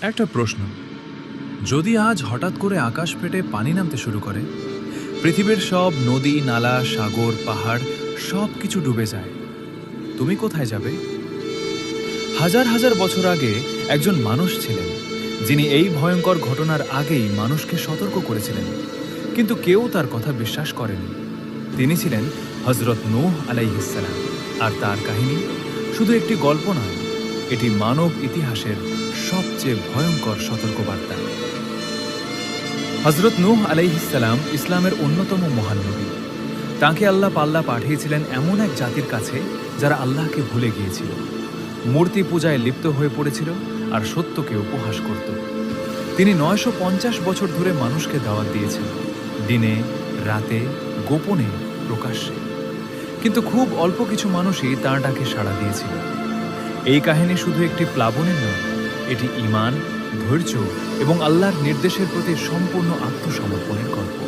একটা প্রশ্ন, যদি আজ হঠাৎ করে আকাশ ফেটে পানি নামতে শুরু করে, পৃথিবীর সব নদী নালা সাগর পাহাড় সব কিছু ডুবে যায়, তুমি কোথায় যাবে? হাজার হাজার বছর আগে একজন মানুষ ছিলেন, যিনি এই ভয়ঙ্কর ঘটনার আগেই মানুষকে সতর্ক করেছিলেন, কিন্তু কেউ তার কথা বিশ্বাস করেনি। তিনি ছিলেন হযরত নূহ আলাইহিসসালাম। আর তার কাহিনী শুধু একটি গল্প নয়, এটি মানব ইতিহাসের সবচেয়ে ভয়ঙ্কর সতর্কবার্তা। হযরত নূহ আলাইহিসসালাম ইসলামের অন্যতম মহান নবী। তাঁকে আল্লাহ পাঠিয়েছিলেন এমন এক জাতির কাছে যারা আল্লাহকে ভুলে গিয়েছিল, মূর্তি পূজায় লিপ্ত হয়ে পড়েছিল আর সত্যকে উপহাস করত। তিনি ৯৫০ বছর ধরে মানুষকে দাওয়াত দিয়েছেন, দিনে রাতে গোপনে প্রকাশ্যে, কিন্তু খুব অল্প কিছু মানুষই তাঁর ডাকে সাড়া দিয়েছিল। এই কাহিনী শুধু একটি প্লাবনের নয়, এটি ঈমান, ধৈর্য এবং আল্লাহর নির্দেশের প্রতি সম্পূর্ণ আত্মসমর্পণের গল্প।